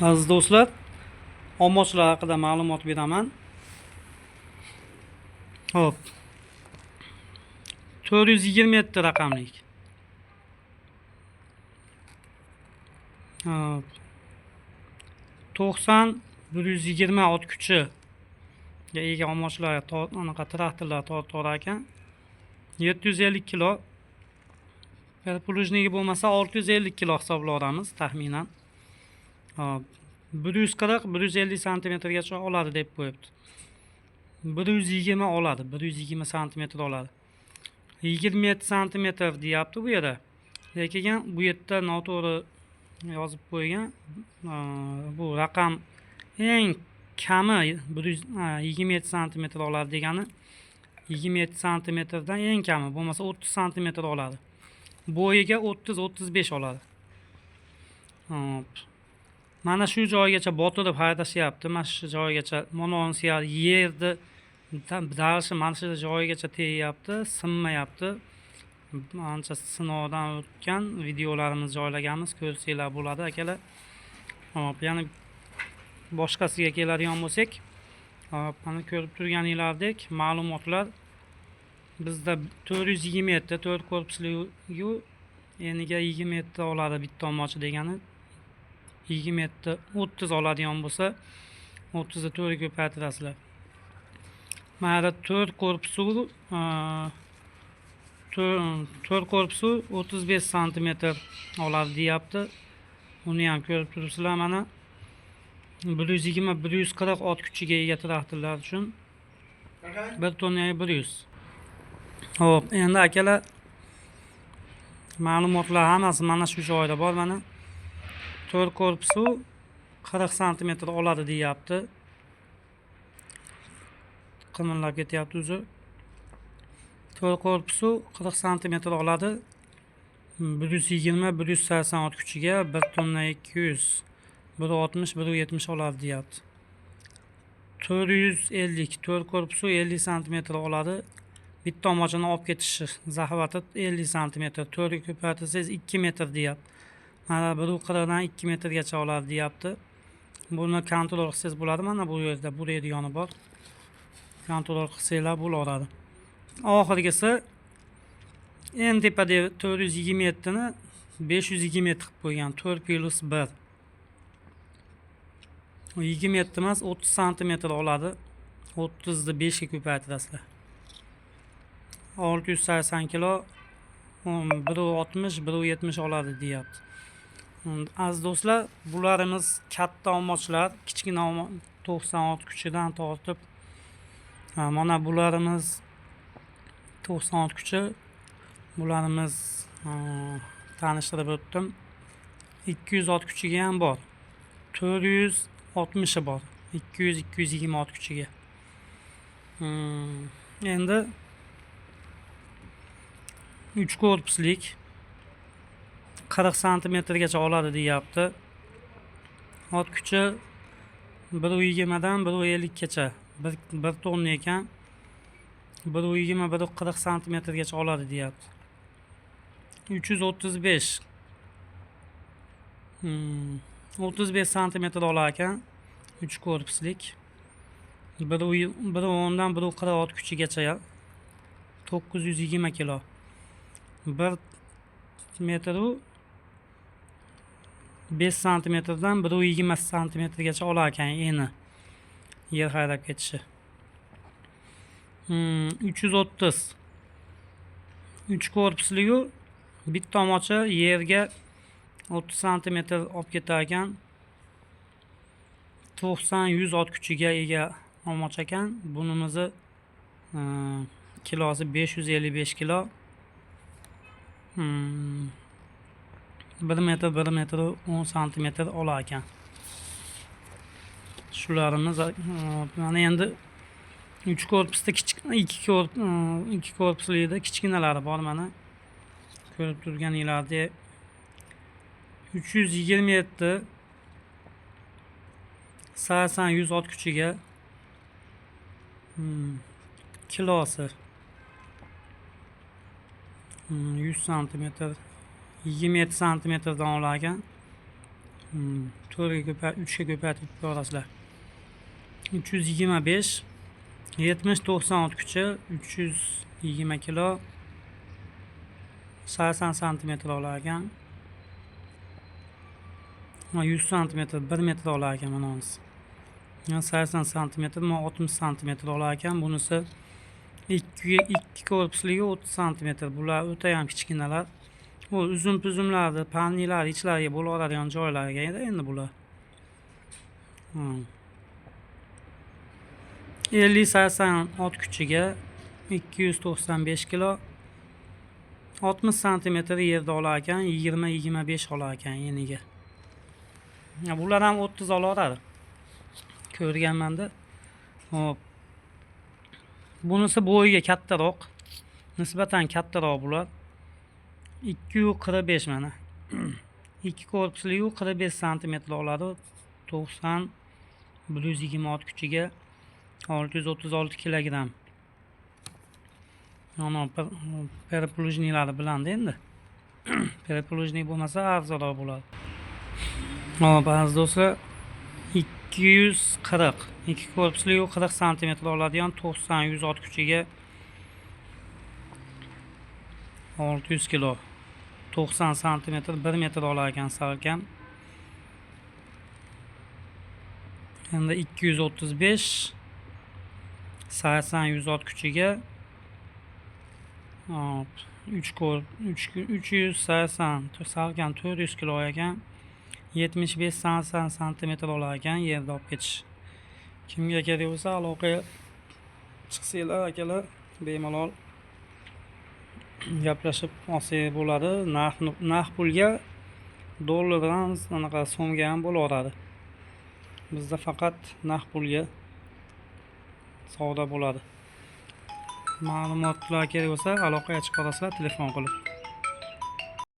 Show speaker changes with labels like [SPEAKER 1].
[SPEAKER 1] Aziz do'stlar, omochlar haqida ma'lumot beraman. Hop, 427 raqamlik. Hop, 90 120 ot kuchi ega omochlar, anaqa traktorlar tortar ekan. 750 kilo. Perplujnigi bo'lmasa 650 kilo hisoblaymiz taxminan. Hop, 140 150 santimetrgacha oladi deb qo'yibdi. 120 oladi, 120 santimetr oladi. 27 santimetr deyapti bu yerda. Lekin bu yerda noto'g'ri yozib qo'ygan. Bu raqam eng kami 27 santimetr oladi degani. 27 santimetrdan eng kami bo'lmasa 30 santimetr oladi. Bo'yiga 30-35 oladi. Hop. Mana shu joygacha botirib haydashyapti. Mana shu joygacha mononsial yerni darshi mana shu joyigacha teyapti, sinmayapti. Ancha sinovdan o'tgan videolarimiz joylaganmiz, ko'rsanglar bo'ladi akalar. Hop, yana boshqasiga keladigan bo'lsak, hop, mana ko'rib turganinglardek ma'lumotlar bizda 427 4 korpusli eniga 27 oladi bitta omochi degani. 27 30 oladigan bo'lsa 30 ni 4 ga ko'paytirasizlar. Mana 4 korpusi 4 korpusi 35 santimetr oladi deyapti. Uni ham ko'rib turibsizlar mana. 120 140 ot kuchiga ega traktorlar uchun 1 tonnaga 100. Hop, endi akalar ma'lumotlar hammasi mana shu joyda bor mana. 4 korpusi 40 santimetr oladi deyapti. Qimillab ketyapti o'zi. 4 korpusi 40 santimetr oladi. 120 180 ot kuchiga 1 tonna 200 160 170 oladi deyapti. 450 4 korpusi 50 santimetr oladi. Bitta omochini olib ketishi zahvati 50 santimetr. 4 ga ko'paytirsangiz 2 metr deyapti. Mana 1.40 dan 2 metrgacha oladi deyapti. Buni kontrol qilsangiz bo'ladi. Mana bu yerda bu radioni bor. Kontrol qilsanglar bo'laveradi. Oxirgisi en tepada 427 ni 520 qilib qo'ygan. 4 plus 1. 27 emas 30 santimetr oladi. 30 ni 5 ga ko'paytirasizlar. 680 kilo 160 170 oladi deyapti. Aziz do'stlar, bularimiz katta omochlar, kichkina 96 kuchidan tortib mana bularimiz 96 kuchi. Bularimiz tanishtirib o'tdim. 200 ot kuchiga ham bor. 460 bor. 200 220 ot kuchiga. Endi 3 korpuslik 40 santimetrgacha oladi deyapti. Ot kuchi 120 dan 150 gacha. 1 tonna ekan. 120 140 santimetrgacha oladi deyapti. 335 35 santimetr olar ekan. 3 korpuslik. 110 dan 140 ot kuchigacha 920 kilo. 1 metr 5 santimetrdan 120 santimetrgacha olar ekan eni. Yer haydab ketishi. 330 3 korpusli bitta omochi yerga 30 santimetr olib ketar ekan. 90-100 ot kuchiga ega omoch ekan. Bunimizni kilosi 555 kilo. 1 metr 1 metr 10 santimetr olar ekan. Shularimiz mana endi 3 korpusda kichkina 2 korpuslikda kichkinalari bor mana. Ko'rib turganinglardek 327 80-100 ot kuchiga kilosi 100 santimetr 27 santimetrdan olar ekan. 3'ga ko'paytirib ko'rasizlar. 325 70-90 kuchi 320 kilo 80 santimetr olar ekan. 100 santimetr 1 metr olar ekan mana bunisi. 80 santimetr 60 santimetr olar ekan. Bunisi 2 korpusligi 30 santimetr. Bular o'ta ham kichkinalar. O uzun puzumlarni, pannilar ichlariga bo'laveradigan joylariga edi endi bular. 50-80 ot kuchiga 295 kilo 60 santimetr yerda olar ekan, 20-25 olar ekan eniga. Bular ham 30 olaveradi. Ko'rganmanda. Hop. Bunisi bo'yiga kattaroq. Nisbatan kattaroq bular. 245 mana. 2 korpusli 45 santimetr oladi. 90 120 ot kuchiga 636 kilogramm. Mana perplujnilari bilan endi. Perplujni bo'lmasa arzonroq bo'ladi. Hop, aziz do'stlar, 240 2 korpusli 40 santimetr oladigan 90-100 ot kuchiga 600 kilo 90 santimetr 1 metr olar ekan salkam. Endi 235 80-100 ot kuchiga 380 salkam 400 kilo ekan. 75-80 santimetr olar ekan yerda olib ketish. Kimga kerak bo'lsa aloqaga chiqsanglar akalar, bemalol gaplashib olsangiz bo'ladi. Narx pulga dollardan anaqa so'mga ham bo'laveradi. Bizda faqat narx pulga savdo bo'ladi. Ma'lumotlar kerak bo'lsa aloqaga chiqa olasizlar telefon qilib.